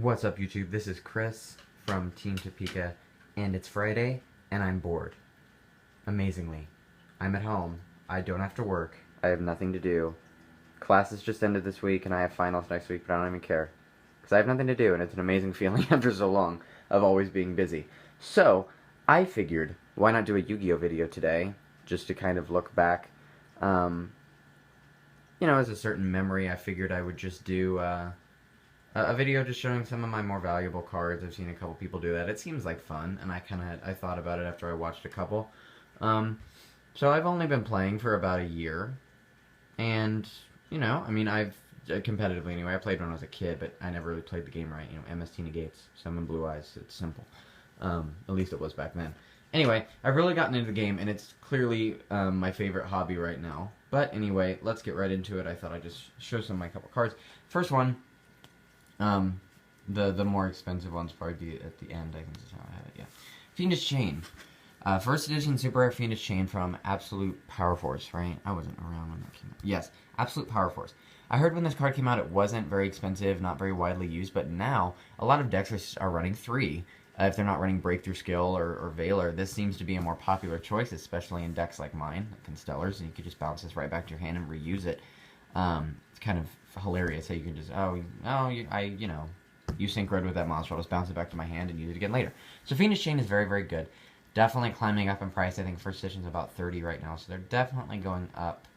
What's up, YouTube? This is Chris from Team Topeka, and it's Friday, and I'm bored. Amazingly. I'm at home. I don't have to work. I have nothing to do. Classes just ended this week, and I have finals next week, but I don't even care. Because I have nothing to do, and it's an amazing feeling after so long of always being busy. So, I figured, why not do a YuGiOh video today, just to kind of look back. You know, as a certain memory, I figured I would just do, a video just showing some of my more valuable cards. I've seen a couple people do that. It seems like fun, and I thought about it after I watched a couple. So I've only been playing for about a year, and, you know, I mean, I've, competitively anyway, I played when I was a kid, but I never really played the game right. You know, MST negates, summon blue eyes, it's simple. At least it was back then. Anyway, I've really gotten into the game, and it's clearly my favorite hobby right now. But anyway, let's get right into it. I thought I'd just show some of my couple cards. First one, the more expensive ones probably be at the end. I think that's how I have it. Yeah, Fenus Chain, first edition super rare Fenus Chain from Absolute Power Force. Right? I wasn't around when that came out. Yes, Absolute Power Force. I heard when this card came out, it wasn't very expensive, not very widely used, but now a lot of decks are running 3. If they're not running Breakthrough Skill or Valor, this seems to be a more popular choice, especially in decks like mine, like Constellars, and you could just bounce this right back to your hand and reuse it. It's kind of hilarious how you can just, you know, you synchroed with that monster, I'll just bounce it back to my hand and use it again later. So Fenus Chain is very, very good. Definitely climbing up in price. I think first edition is about 30 right now, so they're definitely going up.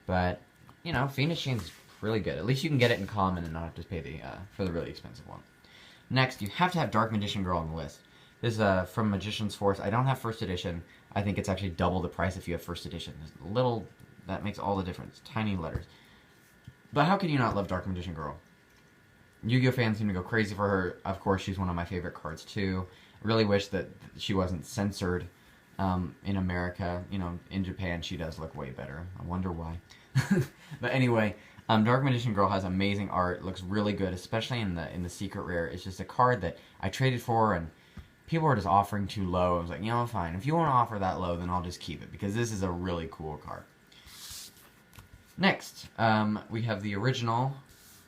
But, you know, Fenus Chain's really good. At least you can get it in common and not have to pay for the really expensive one. Next, you have to have Dark Magician Girl on the list. This is from Magician's Force. I don't have first edition. I think it's actually double the price if you have first edition. There's a little, that makes all the difference. Tiny letters. But how can you not love Dark Magician Girl? YuGiOh fans seem to go crazy for her. Of course, she's one of my favorite cards too. I really wish that she wasn't censored in America. You know, in Japan she does look way better. I wonder why. But anyway, Dark Magician Girl has amazing art. Looks really good, especially in the secret rare. It's just a card that I traded for, and people were just offering too low. I was like, you know, fine. If you want to offer that low, then I'll just keep it, because this is a really cool card. Next, we have the original,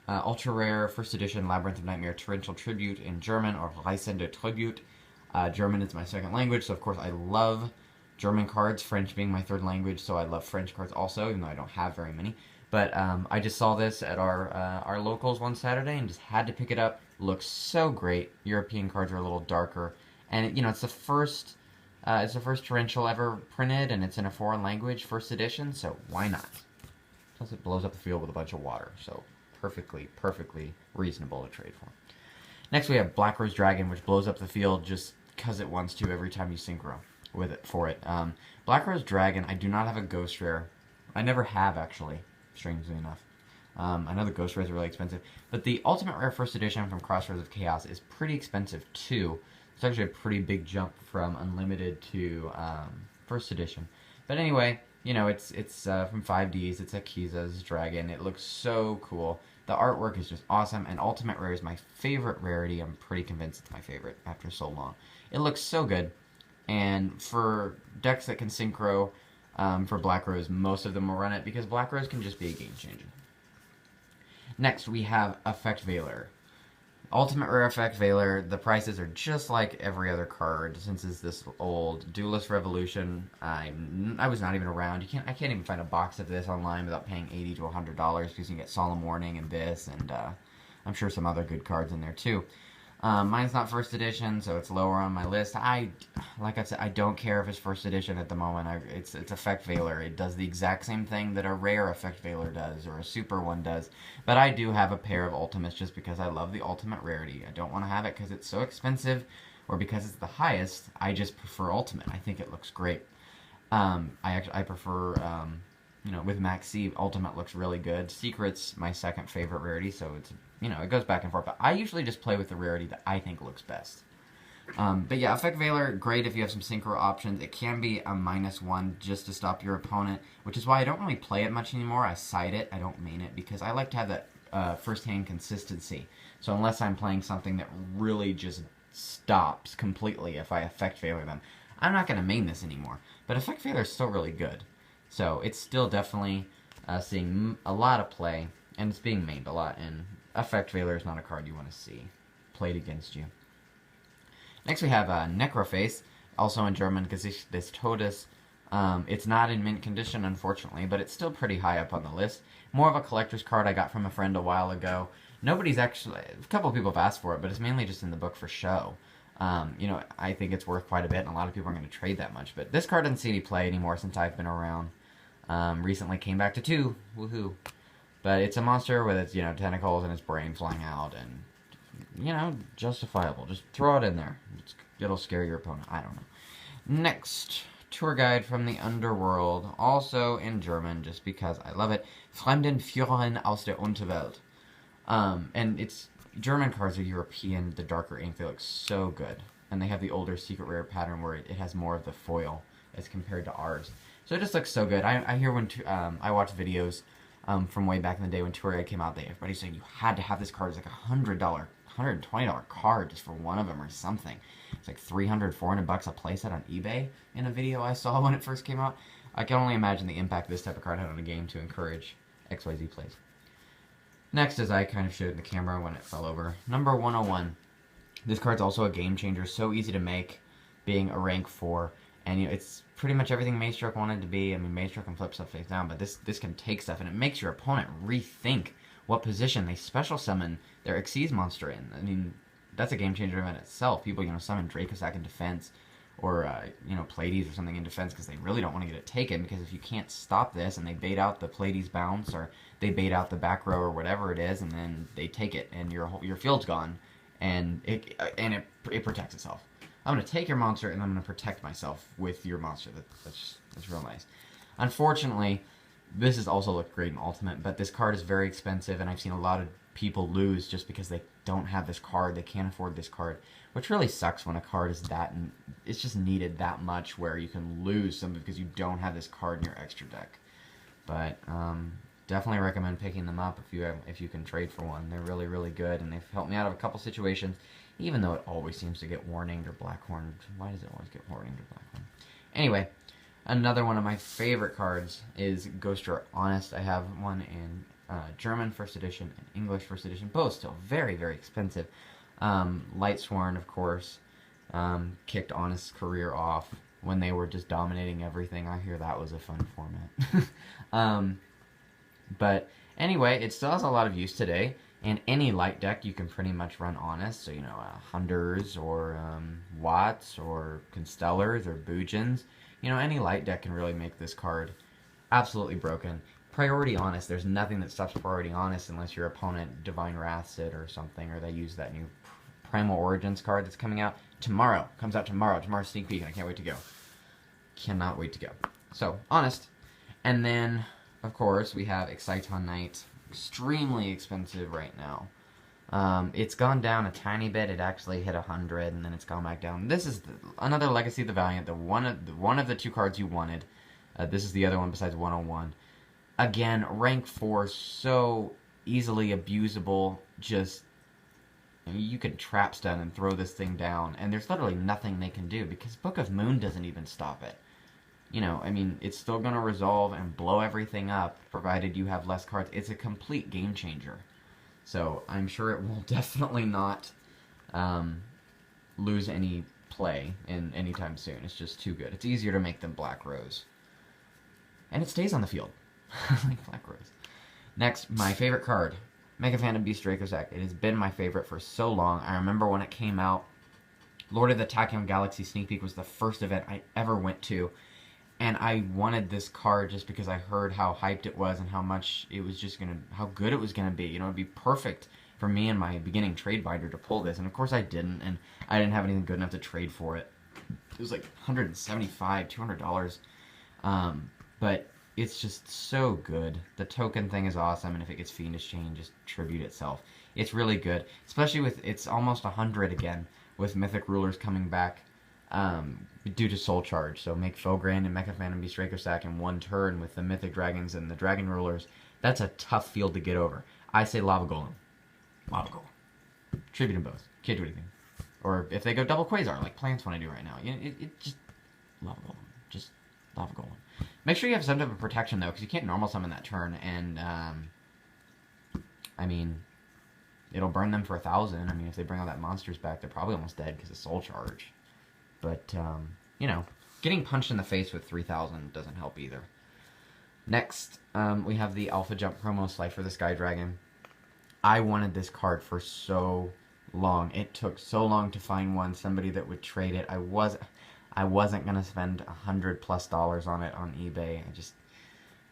ultra rare, first edition Labyrinth of Nightmare Torrential Tribute in German, or Reisende Tribute. German is my second language, so of course I love German cards, French being my third language, so I love French cards also, even though I don't have very many. But I just saw this at our locals one Saturday and just had to pick it up. Looks so great. European cards are a little darker, and you know, it's the first torrential ever printed, and it's in a foreign language, first edition, so why not? Plus it blows up the field with a bunch of water, so perfectly reasonable to trade for. Next we have Black Rose Dragon, which blows up the field just because it wants to every time you synchro with it for it. Black Rose Dragon, I do not have a ghost rare. I never have, actually, strangely enough. I know the ghost rares are really expensive, but the ultimate rare first edition from Crossroads of Chaos is pretty expensive too. It's actually a pretty big jump from unlimited to first edition. But anyway, you know, it's from 5Ds, it's a Kiza's dragon. It looks so cool. The artwork is just awesome, and Ultimate Rare is my favorite rarity. I'm pretty convinced it's my favorite after so long. It looks so good, and for decks that can synchro for Black Rose, most of them will run it, because Black Rose can just be a game changer. Next, we have Effect Valor. Ultimate Rare Effect Valor, the prices are just like every other card since it's this old. Duelist Revolution, I was not even around. I can't even find a box of this online without paying $80 to $100, because you can get Solemn Warning and this, and I'm sure some other good cards in there too. Mine's not first edition, so it's lower on my list. Like I said, I don't care if it's first edition at the moment. It's Effect Valor. It does the exact same thing that a rare Effect Valor does, or a super one does. But I do have a pair of Ultimates just because I love the Ultimate rarity. I don't want to have it because it's so expensive, or because it's the highest. I just prefer Ultimate. I think it looks great. I prefer, you know, with Max C, Ultimate looks really good. Secret's my second favorite rarity, so it's, you know, it goes back and forth. But I usually just play with the rarity that I think looks best. But yeah, Effect Valor, great if you have some synchro options. It can be a -1 just to stop your opponent, which is why I don't really play it much anymore. I side it, I don't main it, because I like to have that first-hand consistency. So unless I'm playing something that really just stops completely if I Effect Valor them, I'm not going to main this anymore. But Effect Valor is still really good. So it's still definitely seeing a lot of play, and it's being mained a lot, and Effect Valor is not a card you want to see played against you. Next we have Necro, also in German, Gesicht des Todes. It's not in mint condition, unfortunately, but it's still pretty high up on the list. More of a collector's card I got from a friend a while ago. Nobody's actually... A couple of people have asked for it, but it's mainly just in the book for show. You know, I think it's worth quite a bit, and a lot of people aren't going to trade that much. But this card doesn't see any play anymore since I've been around. Recently came back to 2. Woohoo. But it's a monster with its, you know, tentacles and its brain flying out, and, you know, justifiable. Just throw it in there. It'll scare your opponent. I don't know. Next, tour guide from the underworld, also in German, just because I love it. Fremdenführerin aus der Unterwelt. And it's German cards are European, the darker ink. They look so good, and they have the older secret rare pattern where it has more of the foil as compared to ours. So it just looks so good. I hear when I watch videos from way back in the day when Tour Guide came out, everybody's saying you had to have this card. It's like $100, $120 card just for one of them or something. It's like $300, $400 a playset on eBay in a video I saw when it first came out. I can only imagine the impact this type of card had on a game to encourage XYZ plays. Next, as I kind of showed in the camera when it fell over, number 101. This card's also a game changer, so easy to make, being a rank 4. And you know, it's pretty much everything Maestroke wanted to be. I mean, Maestroke can flip stuff face down, but this can take stuff, and it makes your opponent rethink what position they special summon their Xyz monster in. I mean, that's a game changer in itself. People, you know, summon Dracosac in defense, or, you know, Pleiades or something in defense because they really don't want to get it taken, because if you can't stop this and they bait out the Pleiades bounce, or they bait out the back row or whatever it is, and then they take it and your field's gone, and it protects itself. I'm going to take your monster, and I'm going to protect myself with your monster. That's real nice. Unfortunately, this has also looked great in Ultimate, but this card is very expensive, and I've seen a lot of people lose just because they don't have this card. They can't afford this card, which really sucks when a card is that, and it's just needed that much where you can lose something because you don't have this card in your extra deck. But definitely recommend picking them up if you can trade for one. They're really, really good, and they've helped me out of a couple situations, even though it always seems to get warninged or blackhorned. Why does it always get warninged or blackhorned? Anyway, another one of my favorite cards is Ghoster Honest. I have one in German first edition and English first edition, both still very, very expensive. Lightsworn, of course, kicked Honest's career off when they were just dominating everything. I hear that was a fun format. But anyway, it still has a lot of use today. In any light deck, you can pretty much run Honest. So, you know, Hunders or Watts or Constellars or Boojins. You know, any light deck can really make this card absolutely broken. Priority Honest, there's nothing that stops Priority Honest unless your opponent Divine Wraths it or something, or they use that new Primal Origins card that's coming out tomorrow. Comes out tomorrow. Tomorrow's sneak peek, and I can't wait to go. Cannot wait to go. So, Honest. And then, of course, we have Exiton Knight. Extremely expensive right now. It's gone down a tiny bit. It actually hit 100, and then it's gone back down. This is another Legacy of the Valiant, one of the two cards you wanted. This is the other one besides 101. Again, rank 4, so easily abusable. Just, you can trap stun and throw this thing down, and there's literally nothing they can do because Book of Moon doesn't even stop it. You know, I mean, it's still going to resolve and blow everything up, provided you have less cards. It's a complete game changer. So, I'm sure it will definitely not lose any play anytime soon. It's just too good. It's easier to make than Black Rose. And it stays on the field. Like Black Rose. Next, my favorite card. Mega Phantom Beast Dracosac. It has been my favorite for so long. I remember when it came out, Lord of the Tachyon Galaxy Sneak Peek was the first event I ever went to. And I wanted this card just because I heard how hyped it was and how much it was just how good it was gonna be. You know, it'd be perfect for me and my beginning trade binder to pull this. And of course I didn't, and I didn't have anything good enough to trade for it. It was like $175, $200. But it's just so good. The token thing is awesome, and if it gets Fiendish Chain, just tribute itself. It's really good, especially with it's almost 100 again with Mythic Rulers coming back. Due to Soul Charge, so make Fogran and Mecha Phantom Beast Dracosac in one turn with the Mythic Dragons and the Dragon Rulers. That's a tough field to get over. I say Lava Golem. Lava Golem. Tribute them both. Can't do anything. Or if they go double Quasar, like Plants want to do right now. It just... Lava Golem. Just Lava Golem. Make sure you have some type of protection, though, because you can't normal summon that turn, and, I mean... it'll burn them for 1,000. I mean, if they bring all that monsters back, they're probably almost dead because of Soul Charge. But, you know, getting punched in the face with 3,000 doesn't help either. Next, we have the Alpha Jump promo, Slifer the Sky Dragon. I wanted this card for so long. It took so long to find one, somebody that would trade it. I wasn't going to spend $100+ on it on eBay.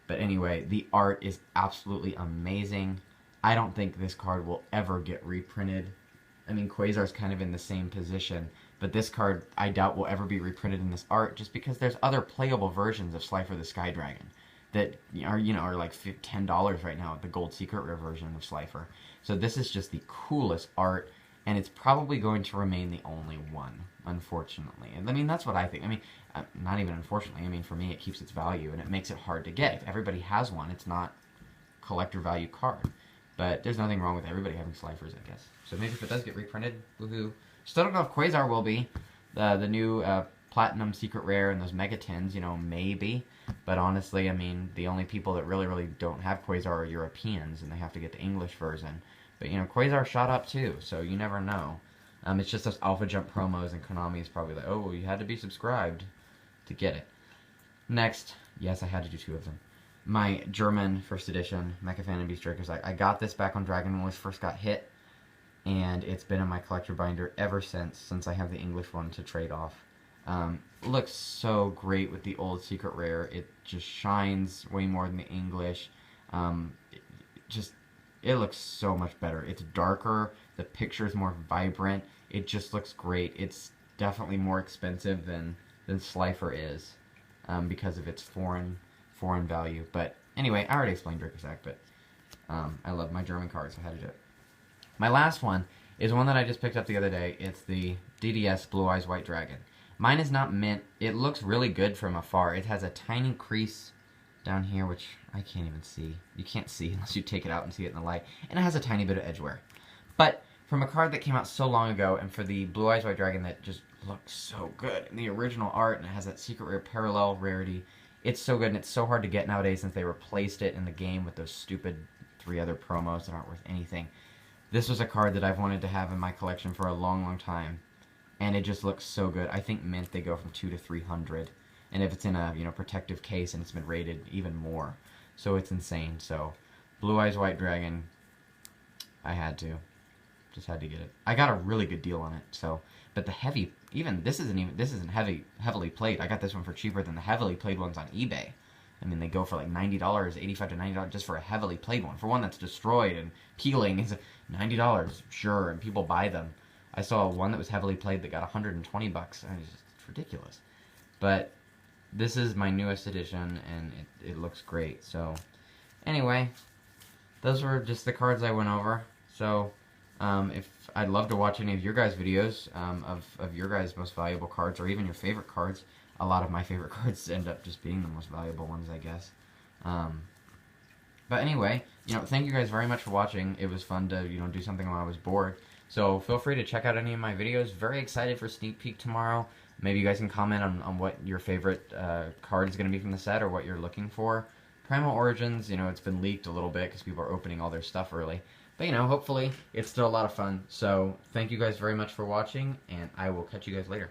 But anyway, the art is absolutely amazing. I don't think this card will ever get reprinted. I mean, Quasar's kind of in the same position, but this card I doubt will ever be reprinted in this art just because there's other playable versions of Slifer the Sky Dragon that are like $10 right now at the Gold Secret Rare version of Slifer. So this is just the coolest art, and it's probably going to remain the only one, unfortunately. And I mean, that's what I think. I mean, not even unfortunately. I mean, for me, it keeps its value, and it makes it hard to get. If everybody has one, it's not a collector value card. But there's nothing wrong with everybody having Slifers, I guess. So maybe if it does get reprinted, woohoo. Still don't know if Quasar will be. The new Platinum Secret Rare and those Mega Tins, you know, maybe. But honestly, I mean, the only people that really don't have Quasar are Europeans, and they have to get the English version. But, you know, Quasar shot up too, so you never know. It's just those Alpha Jump promos, and Konami is probably like, oh, well, you had to be subscribed to get it. Next, yes, I had to do 2 of them. My German first edition Mecha Fan and Beast Dragons. I got this back on Dragon when it first got hit, and it's been in my collector binder ever since I have the English one to trade off. Looks so great with the old Secret Rare. It just shines way more than the English. It looks so much better. It's darker. The picture's more vibrant. It just looks great. It's definitely more expensive than Slifer is because of its foreign value. But anyway, I already explained Dracosac, but I love my German cards, so I had to do it. My last one is one that I just picked up the other day. It's the DDS Blue Eyes White Dragon. Mine is not mint. It looks really good from afar. It has a tiny crease down here, which I can't even see. You can't see unless you take it out and see it in the light. And it has a tiny bit of edge wear. But from a card that came out so long ago, and for the Blue Eyes White Dragon that just looks so good, and the original art, and it has that Secret Rare parallel rarity, it's so good, and it's so hard to get nowadays since they replaced it in the game with those stupid 3 other promos that aren't worth anything. This was a card that I've wanted to have in my collection for a long time, and it just looks so good. I think mint they go from 200 to 300, and if it's in a protective case and it's been rated, even more. So it's insane. So Blue Eyes White Dragon, I had to, just had to get it. I got a really good deal on it. So, but the heavy, this isn't heavily played. I got this one for cheaper than the heavily played ones on eBay. I mean, they go for like $90, $85 to $90 just for a heavily played one. For one that's destroyed and peeling, is $90, sure, and people buy them. I saw one that was heavily played that got $120. I mean, it's ridiculous. But this is my newest edition, and it looks great. So, anyway, those were just the cards I went over. So, if I'd love to watch any of your guys' videos of your guys' most valuable cards, or even your favorite cards. A lot of my favorite cards end up just being the most valuable ones, I guess. But anyway, thank you guys very much for watching. It was fun to, do something while I was bored. So feel free to check out any of my videos. Very excited for Sneak Peek tomorrow. Maybe you guys can comment on what your favorite card is going to be from the set, or what you're looking for. Primal Origins, it's been leaked a little bit because people are opening all their stuff early. But, hopefully it's still a lot of fun. So thank you guys very much for watching, and I will catch you guys later.